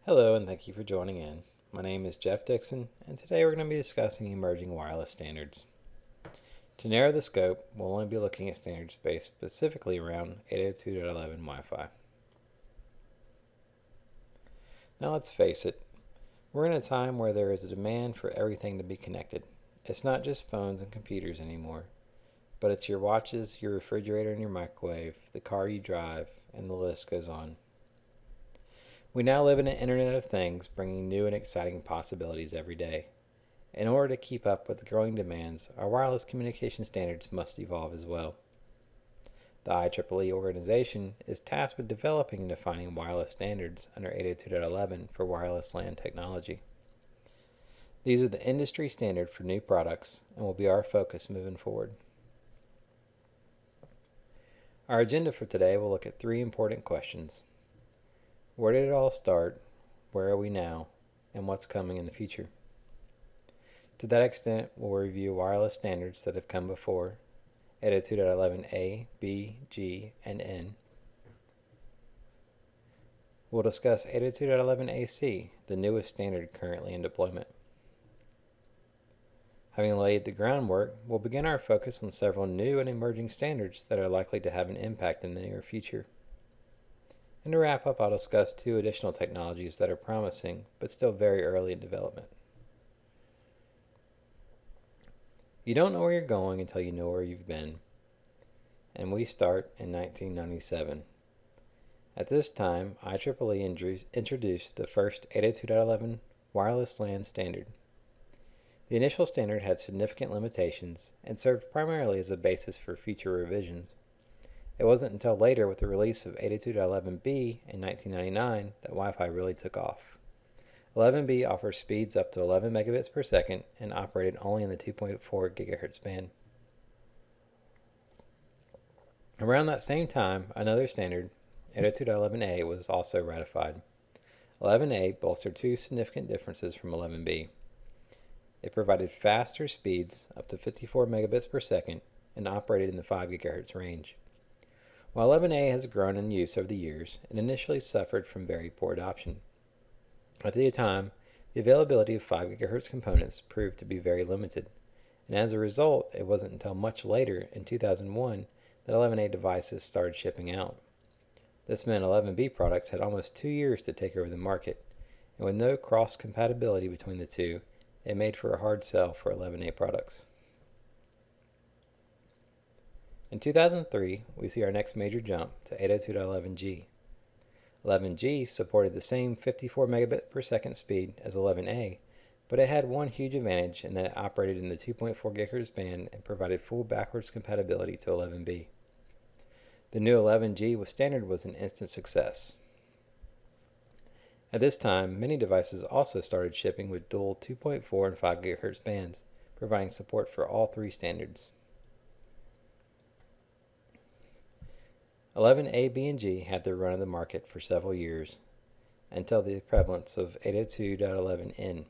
Hello and thank you for joining in. My name is Jeff Dixon and today we're going to be discussing emerging wireless standards. To narrow the scope, we'll only be looking at standards based specifically around 802.11 Wi-Fi. Now let's face it, we're in a time where there is a demand for everything to be connected. It's not just phones and computers anymore, but it's your watches, your refrigerator and your microwave, the car you drive, and the list goes on. We now live in an Internet of Things, bringing new and exciting possibilities every day. In order to keep up with the growing demands, our wireless communication standards must evolve as well. The IEEE organization is tasked with developing and defining wireless standards under 802.11 for wireless LAN technology. These are the industry standard for new products and will be our focus moving forward. Our agenda for today will look at three important questions. Where did it all start? Where are we now? And what's coming in the future? To that extent, we'll review wireless standards that have come before, 802.11a, b, g, and n. We'll discuss 802.11ac, the newest standard currently in deployment. Having laid the groundwork, we'll begin our focus on several new and emerging standards that are likely to have an impact in the near future. And to wrap up, I'll discuss two additional technologies that are promising, but still very early in development. You don't know where you're going until you know where you've been. And we start in 1997. At this time, IEEE introduced the first 802.11 wireless LAN standard. The initial standard had significant limitations and served primarily as a basis for future revisions. It wasn't until later with the release of 802.11b in 1999 that Wi-Fi really took off. 11b offers speeds up to 11 megabits per second and operated only in the 2.4 gigahertz band. Around that same time, another standard, 802.11a, was also ratified. 11a bolstered two significant differences from 11b. It provided faster speeds up to 54 megabits per second and operated in the 5 gigahertz range. While 11a has grown in use over the years, it initially suffered from very poor adoption. At the time, the availability of 5 GHz components proved to be very limited, and as a result, it wasn't until much later, in 2001, that 11a devices started shipping out. This meant 11b products had almost 2 years to take over the market, and with no cross-compatibility between the two, it made for a hard sell for 11a products. In 2003, we see our next major jump to 802.11g. 11g supported the same 54 megabit per second speed as 11a, but it had one huge advantage in that it operated in the 2.4 GHz band and provided full backwards compatibility to 11b. The new 11g standard was an instant success. At this time, many devices also started shipping with dual 2.4 and 5 GHz bands, providing support for all three standards. 11a, b, and g had their run of the market for several years, until the prevalence of 802.11n.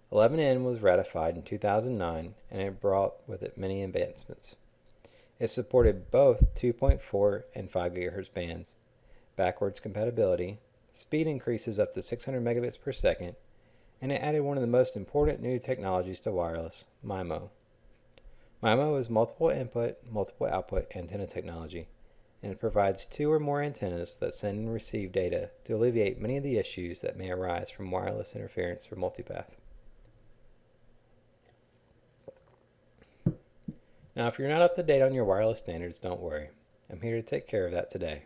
11n was ratified in 2009, and it brought with it many advancements. It supported both 2.4 and 5 GHz bands, backwards compatibility, speed increases up to 600 megabits per second, and it added one of the most important new technologies to wireless, MIMO. MIMO is multiple input, multiple output antenna technology, and it provides two or more antennas that send and receive data to alleviate many of the issues that may arise from wireless interference or multipath. Now, if you're not up to date on your wireless standards, don't worry. I'm here to take care of that today.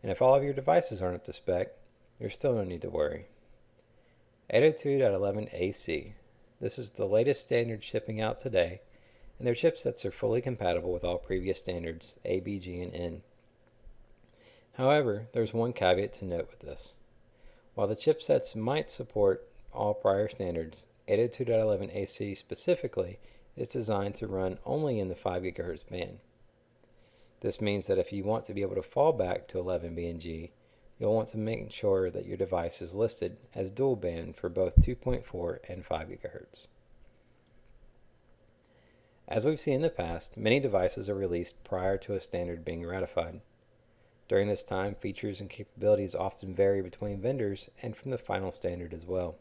And if all of your devices aren't up to spec, there's still no need to worry. 802.11ac. This is the latest standard shipping out today, and their chipsets are fully compatible with all previous standards, A, B, G, and N. However, there's one caveat to note with this. While the chipsets might support all prior standards, 802.11ac specifically is designed to run only in the 5 GHz band. This means that if you want to be able to fall back to 11b and g, you'll want to make sure that your device is listed as dual band for both 2.4 and 5 GHz. As we've seen in the past, many devices are released prior to a standard being ratified. During this time, features and capabilities often vary between vendors and from the final standard as well.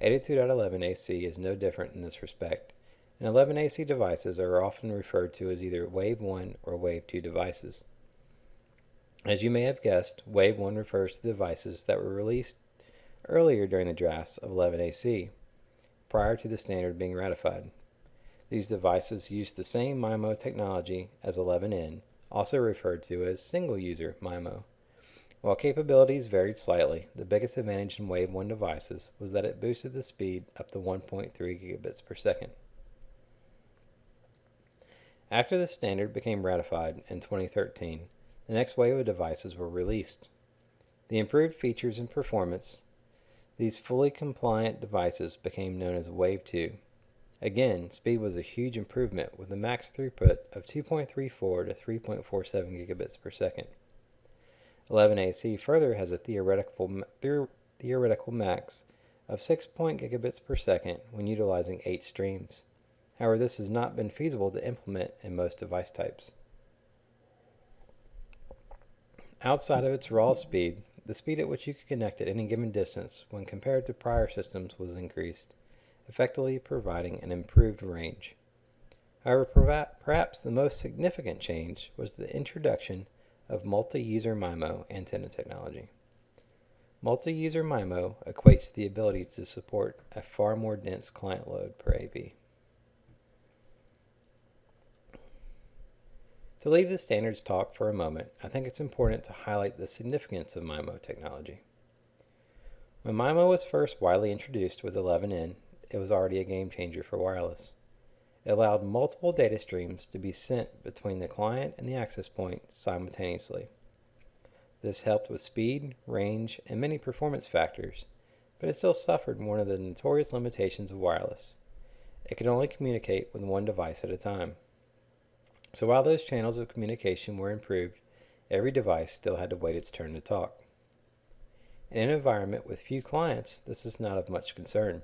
802.11ac is no different in this respect, and 11ac devices are often referred to as either Wave 1 or Wave 2 devices. As you may have guessed, Wave 1 refers to the devices that were released earlier during the drafts of 11ac, prior to the standard being ratified. These devices use the same MIMO technology as 11n, also referred to as single-user MIMO. While capabilities varied slightly, the biggest advantage in Wave 1 devices was that it boosted the speed up to 1.3 gigabits per second. After the standard became ratified in 2013, the next wave of devices were released. The improved features and performance, these fully compliant devices became known as Wave 2. Again, speed was a huge improvement with a max throughput of 2.34 to 3.47 gigabits per second. 11ac further has a theoretical max of 6 gigabits per second when utilizing 8 streams. However, this has not been feasible to implement in most device types. Outside of its raw speed, the speed at which you could connect at any given distance when compared to prior systems was increased, effectively providing an improved range. However, perhaps the most significant change was the introduction of multi-user MIMO antenna technology. Multi-user MIMO equates the ability to support a far more dense client load per AP. To leave the standards talk for a moment, I think it's important to highlight the significance of MIMO technology. When MIMO was first widely introduced with 11n, it was already a game changer for wireless. It allowed multiple data streams to be sent between the client and the access point simultaneously. This helped with speed, range, and many performance factors, but it still suffered one of the notorious limitations of wireless. It could only communicate with one device at a time. So while those channels of communication were improved, every device still had to wait its turn to talk. In an environment with few clients, this is not of much concern.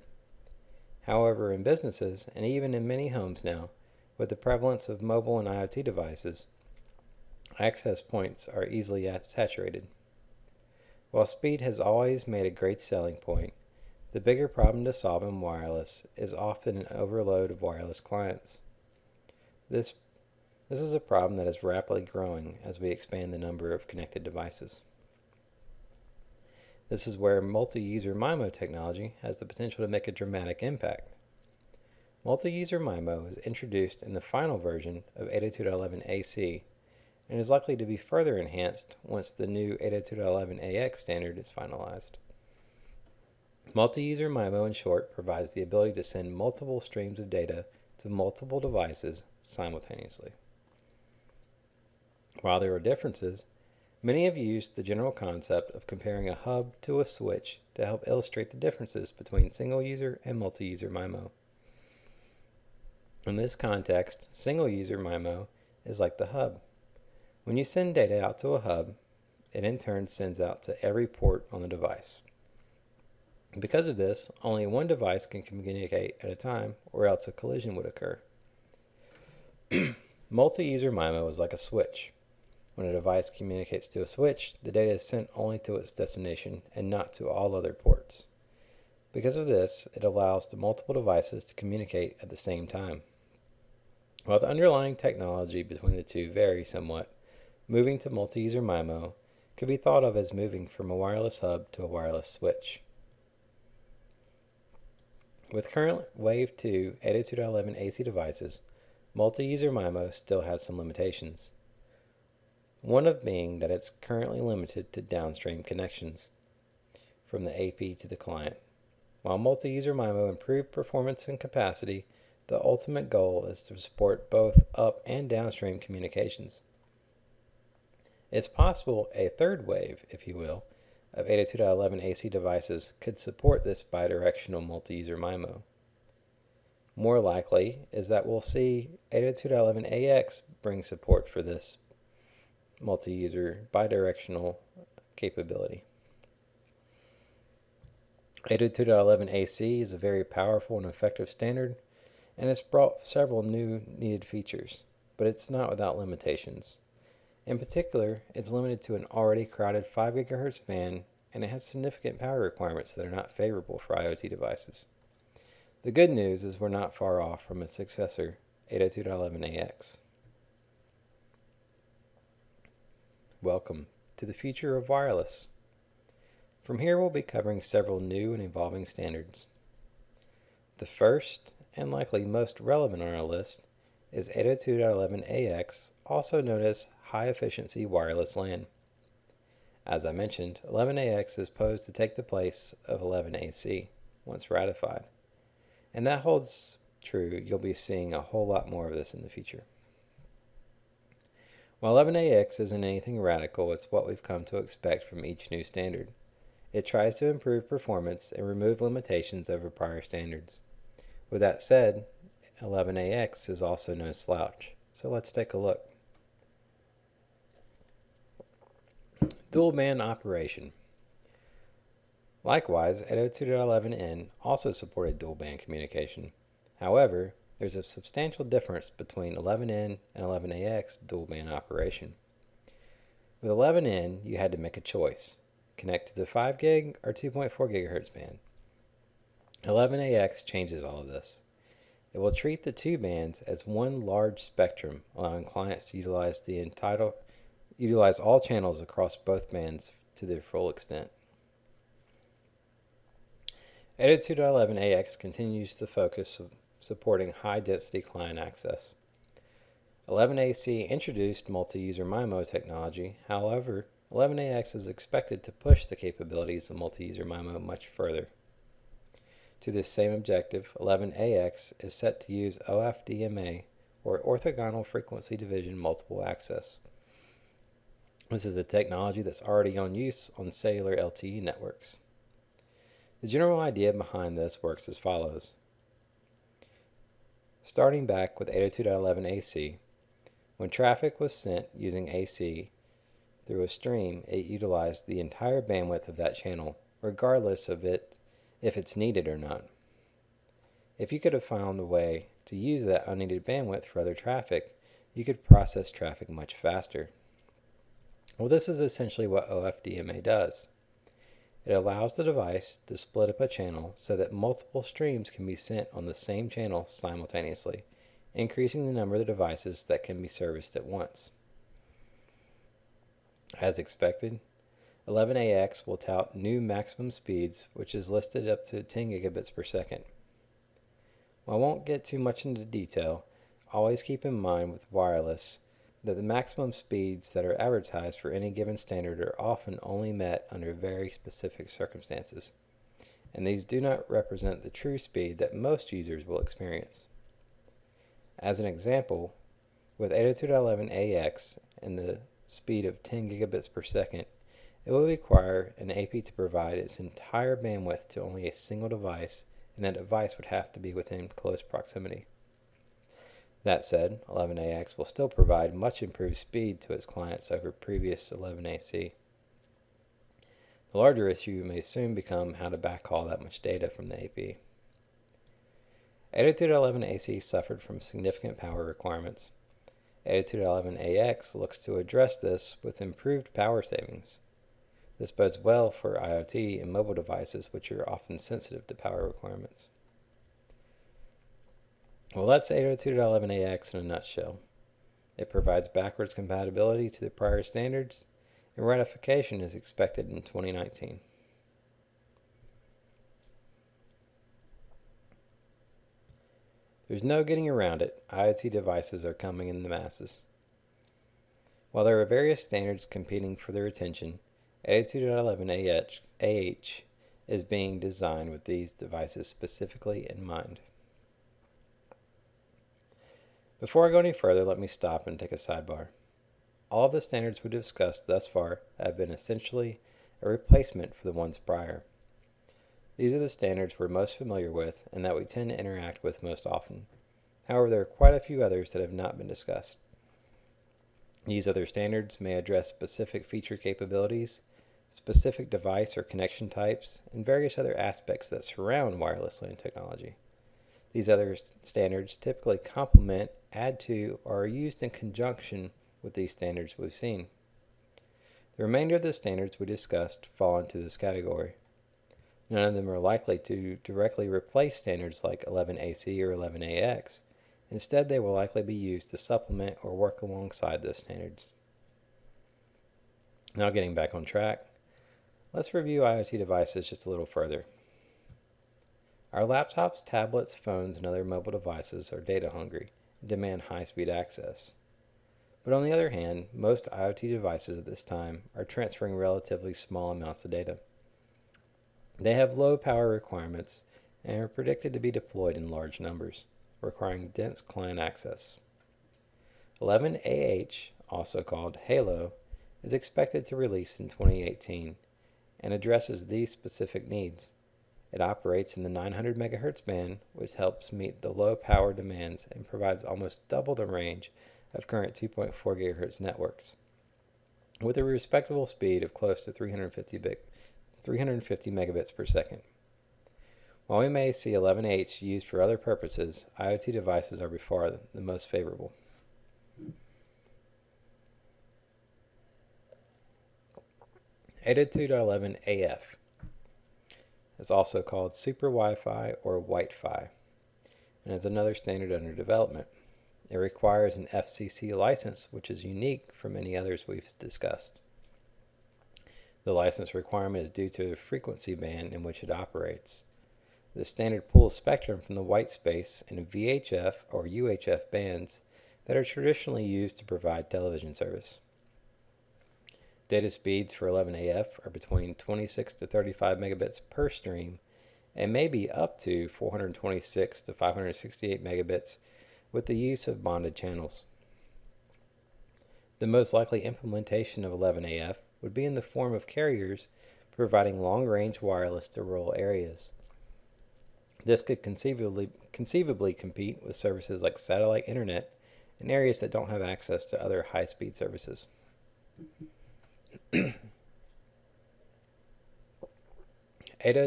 However, in businesses, and even in many homes now, with the prevalence of mobile and IoT devices, access points are easily saturated. While speed has always made a great selling point, the bigger problem to solve in wireless is often an overload of wireless clients. This is a problem that is rapidly growing as we expand the number of connected devices. This is where multi-user MIMO technology has the potential to make a dramatic impact. Multi-user MIMO is introduced in the final version of 802.11ac and is likely to be further enhanced once the new 802.11ax standard is finalized. Multi-user MIMO, in short, provides the ability to send multiple streams of data to multiple devices simultaneously. While there are differences, many have used the general concept of comparing a hub to a switch to help illustrate the differences between single-user and multi-user MIMO. In this context, single-user MIMO is like the hub. When you send data out to a hub, it in turn sends out to every port on the device. Because of this, only one device can communicate at a time, or else a collision would occur. Multi-user MIMO is like a switch. When a device communicates to a switch, the data is sent only to its destination and not to all other ports. Because of this, it allows the multiple devices to communicate at the same time. While the underlying technology between the two vary somewhat, moving to multi-user MIMO could be thought of as moving from a wireless hub to a wireless switch. With current Wave 2 802.11ac devices, multi-user MIMO still has some limitations. One of being that it's currently limited to downstream connections from the AP to the client. While multi-user MIMO improved performance and capacity, the ultimate goal is to support both up and downstream communications. It's possible a third wave, if you will, of 802.11ac devices could support this bidirectional multi-user MIMO. More likely is that we'll see 802.11ax bring support for this multi-user bidirectional capability. 802.11ac is a very powerful and effective standard, and it's brought several new needed features, but it's not without limitations. In particular, it's limited to an already crowded 5 GHz band, and it has significant power requirements that are not favorable for IoT devices. The good news is we're not far off from its successor, 802.11ax. Welcome to the future of wireless. From here, we'll be covering several new and evolving standards. The first, and likely most relevant on our list, is 802.11ax, also known as High Efficiency Wireless LAN. As I mentioned, 11ax is posed to take the place of 11ac once ratified. And that holds true. You'll be seeing a whole lot more of this in the future. While 11ax isn't anything radical, it's what we've come to expect from each new standard. It tries to improve performance and remove limitations over prior standards. With that said, 11ax is also no slouch, so let's take a look. Dual band operation. Likewise, 802.11n also supported dual band communication. However, there's a substantial difference between 11n and 11ax dual band operation. With 11n, you had to make a choice: connect to the 5 gig or 2.4 GHz band. 11ax changes all of this. It will treat the two bands as one large spectrum, allowing clients to utilize all channels across both bands to their full extent. 802.11ax continues the focus of supporting high-density client access. 11ac introduced multi-user MIMO technology. However, 11ax is expected to push the capabilities of multi-user MIMO much further. To this same objective, 11ax is set to use OFDMA, or Orthogonal Frequency Division Multiple Access. This is a technology that's already on use on cellular LTE networks. The general idea behind this works as follows. Starting back with 802.11ac, when traffic was sent using AC through a stream, it utilized the entire bandwidth of that channel, regardless of if it's needed or not. If you could have found a way to use that unneeded bandwidth for other traffic, you could process traffic much faster. Well, this is essentially what OFDMA does. It allows the device to split up a channel so that multiple streams can be sent on the same channel simultaneously, increasing the number of devices that can be serviced at once. As expected, 11ax will tout new maximum speeds, which is listed up to 10 gigabits per second. While I won't get too much into detail, always keep in mind with wireless that the maximum speeds that are advertised for any given standard are often only met under very specific circumstances, and these do not represent the true speed that most users will experience. As an example, with 802.11ax and the speed of 10 gigabits per second, it will require an AP to provide its entire bandwidth to only a single device, and that device would have to be within close proximity. That said, 11ax will still provide much improved speed to its clients over previous 11ac. The larger issue may soon become how to backhaul that much data from the AP. 802.11ac suffered from significant power requirements. 802.11ax looks to address this with improved power savings. This bodes well for IoT and mobile devices, which are often sensitive to power requirements. Well, that's 802.11ax in a nutshell. It provides backwards compatibility to the prior standards, and ratification is expected in 2019. There's no getting around it. IoT devices are coming in the masses. While there are various standards competing for their attention, 802.11ah is being designed with these devices specifically in mind. Before I go any further, let me stop and take a sidebar. All of the standards we discussed thus far have been essentially a replacement for the ones prior. These are the standards we're most familiar with and that we tend to interact with most often. However, there are quite a few others that have not been discussed. These other standards may address specific feature capabilities, specific device or connection types, and various other aspects that surround wireless LAN technology. These other standards typically complement, add to, or are used in conjunction with these standards we've seen. The remainder of the standards we discussed fall into this category. None of them are likely to directly replace standards like 11AC or 11AX. Instead, they will likely be used to supplement or work alongside those standards. Now getting back on track, let's review IoT devices just a little further. Our laptops, tablets, phones, and other mobile devices are data hungry and demand high-speed access. But on the other hand, most IoT devices at this time are transferring relatively small amounts of data. They have low power requirements and are predicted to be deployed in large numbers, requiring dense client access. 11AH, also called Halo, is expected to release in 2018 and addresses these specific needs. It operates in the 900 MHz band, which helps meet the low power demands and provides almost double the range of current 2.4 GHz networks, with a respectable speed of close to 350 megabits per second. While we may see 11H used for other purposes, IoT devices are by far the most favorable. ADA 2.11AF is also called Super Wi-Fi or White-Fi, and is another standard under development. It requires an FCC license, which is unique from many others we've discussed. The license requirement is due to the frequency band in which it operates. The standard pulls spectrum from the white space in VHF or UHF bands that are traditionally used to provide television service. Data speeds for 11AF are between 26 to 35 megabits per stream and may be up to 426 to 568 megabits with the use of bonded channels. The most likely implementation of 11AF would be in the form of carriers providing long-range wireless to rural areas. This could conceivably compete with services like satellite internet in areas that don't have access to other high-speed services. ADA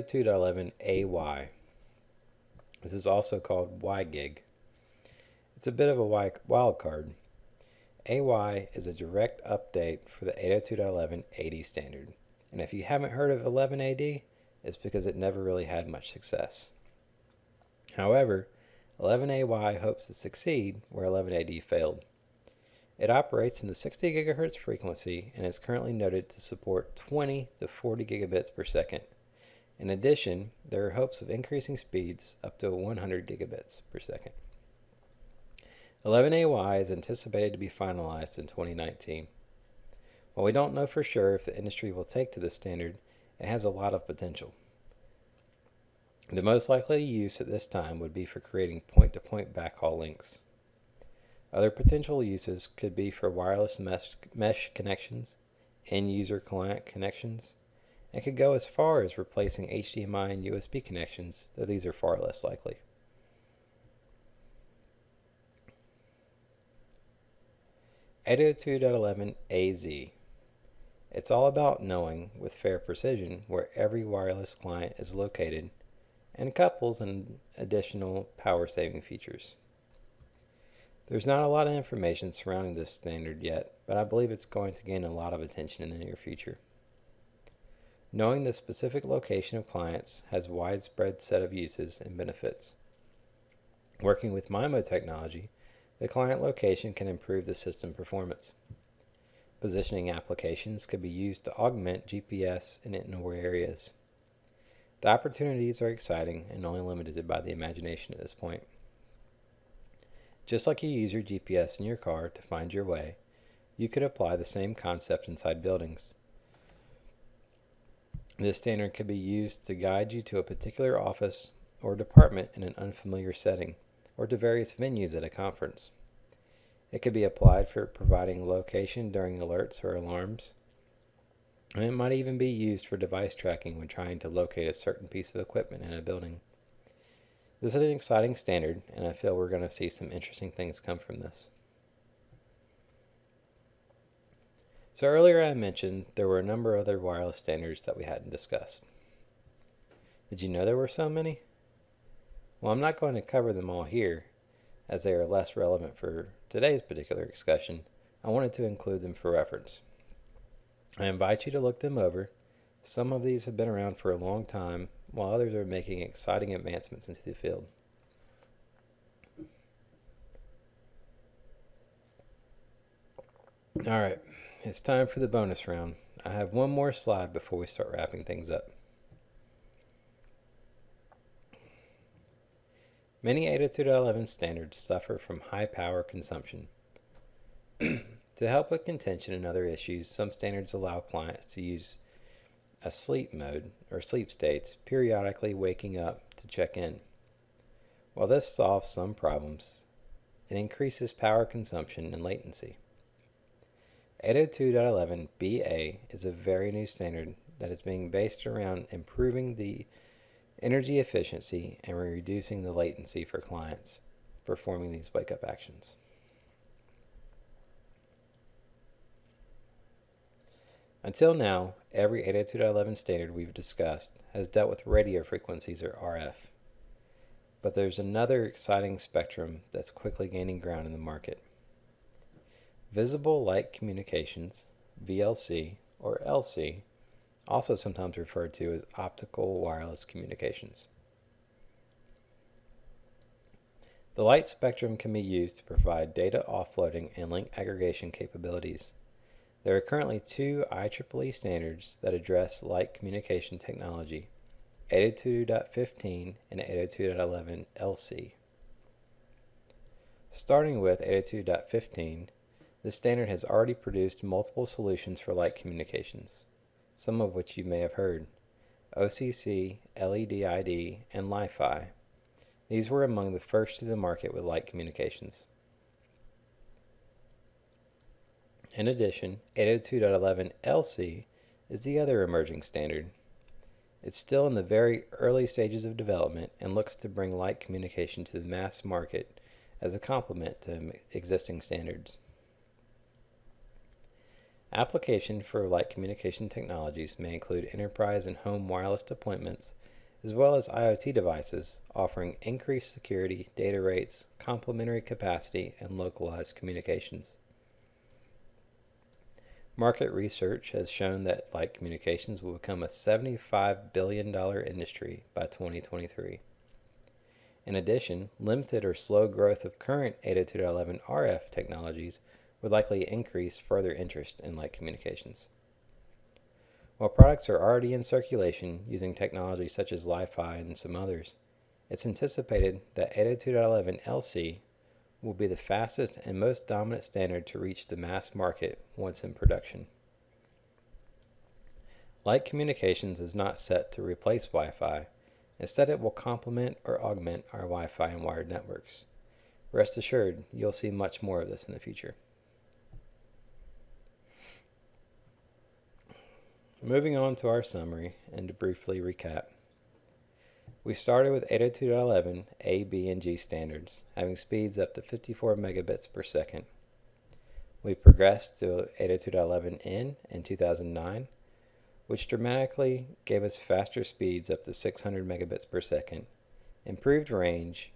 2.11AY. This is also called WiGig. It's a bit of a wild card. AY is a direct update for the ADA 2.11 AD standard, and if you haven't heard of 11AD, it's because it never really had much success. However, 11AY hopes to succeed where 11AD failed. It operates in the 60 GHz frequency and is currently noted to support 20 to 40 gigabits per second. In addition, there are hopes of increasing speeds up to 100 gigabits per second. 11AY is anticipated to be finalized in 2019. While we don't know for sure if the industry will take to this standard, it has a lot of potential. The most likely use at this time would be for creating point-to-point backhaul links. Other potential uses could be for wireless mesh connections, end-user client connections, and could go as far as replacing HDMI and USB connections, though these are far less likely. ADA 2.11AZ. It's all about knowing with fair precision where every wireless client is located and couples in additional power-saving features. There's not a lot of information surrounding this standard yet, but I believe it's going to gain a lot of attention in the near future. Knowing the specific location of clients has a widespread set of uses and benefits. Working with MIMO technology, the client location can improve the system performance. Positioning applications could be used to augment GPS in indoor areas. The opportunities are exciting and only limited by the imagination at this point. Just like you use your GPS in your car to find your way, you could apply the same concept inside buildings. This standard could be used to guide you to a particular office or department in an unfamiliar setting, or to various venues at a conference. It could be applied for providing location during alerts or alarms, and it might even be used for device tracking when trying to locate a certain piece of equipment in a building. This is an exciting standard, and I feel we're going to see some interesting things come from this. So earlier I mentioned there were a number of other wireless standards that we hadn't discussed. Did you know there were so many? Well, I'm not going to cover them all here, as they are less relevant for today's particular discussion. I wanted to include them for reference. I invite you to look them over. Some of these have been around for a long time, while others are making exciting advancements into the field. Alright, it's time for the bonus round. I have one more slide before we start wrapping things up. Many 802.11 standards suffer from high power consumption. To help with contention and other issues, some standards allow clients to use a sleep mode or sleep states, periodically waking up to check in. While this solves some problems, it increases power consumption and latency. 802.11ba is a very new standard that is being based around improving the energy efficiency and reducing the latency for clients performing these wake-up actions. Until now, every 802.11 standard we've discussed has dealt with radio frequencies or RF. But there's another exciting spectrum that's quickly gaining ground in the market. Visible Light Communications, VLC, or LC, also sometimes referred to as optical wireless communications. The light spectrum can be used to provide data offloading and link aggregation capabilities. There are currently two IEEE standards that address light communication technology, 802.15 and 802.11 LC. Starting with 802.15, the standard has already produced multiple solutions for light communications, some of which you may have heard: OCC, LED-ID, and Li-Fi. These were among the first to the market with light communications. In addition, 802.11 LC is the other emerging standard. It's still in the very early stages of development and looks to bring light communication to the mass market as a complement to existing standards. Application for light communication technologies may include enterprise and home wireless deployments, as well as IoT devices offering increased security, data rates, complementary capacity, and localized communications. Market research has shown that light communications will become a $75 billion industry by 2023. In addition, limited or slow growth of current 802.11 RF technologies would likely increase further interest in light communications. While products are already in circulation using technology such as Li-Fi and some others, it's anticipated that 802.11 LC will be the fastest and most dominant standard to reach the mass market once in production. Light communications is not set to replace Wi-Fi. Instead, it will complement or augment our Wi-Fi and wired networks. Rest assured, you'll see much more of this in the future. Moving on to our summary and to briefly recap. We started with 802.11 A, B, and G standards, having speeds up to 54 megabits per second. We progressed to 802.11n in 2009, which dramatically gave us faster speeds up to 600 megabits per second, improved range,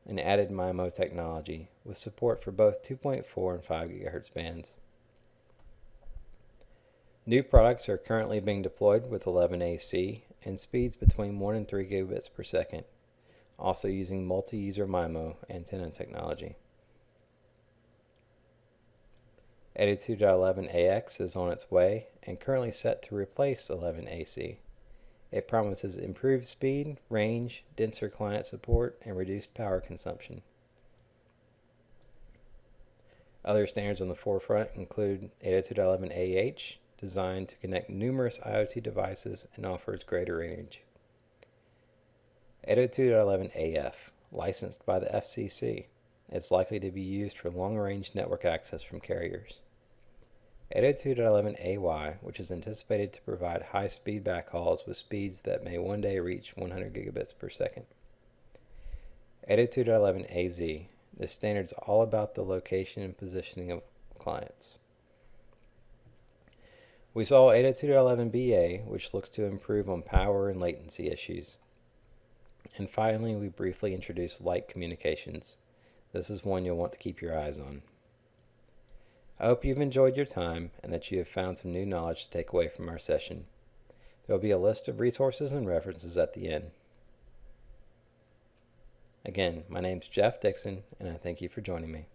and added MIMO technology with support for both 2.4 and 5 GHz bands. New products are currently being deployed with 11AC and speeds between 1 and 3 gigabits per second, also using multi-user MIMO antenna technology. 802.11ax is on its way and currently set to replace 11AC. It promises improved speed, range, denser client support, and reduced power consumption. Other standards on the forefront include 802.11ah, designed to connect numerous IoT devices and offers greater range. 802.11af, licensed by the FCC. It's likely to be used for long-range network access from carriers. 802.11ay, which is anticipated to provide high-speed backhauls with speeds that may one day reach 100 gigabits per second. 802.11az, this standard's all about the location and positioning of clients. We saw 802.11ba, which looks to improve on power and latency issues. And finally, we briefly introduced light communications. This is one you'll want to keep your eyes on. I hope you've enjoyed your time and that you have found some new knowledge to take away from our session. There will be a list of resources and references at the end. Again, my name's Jeff Dixon, and I thank you for joining me.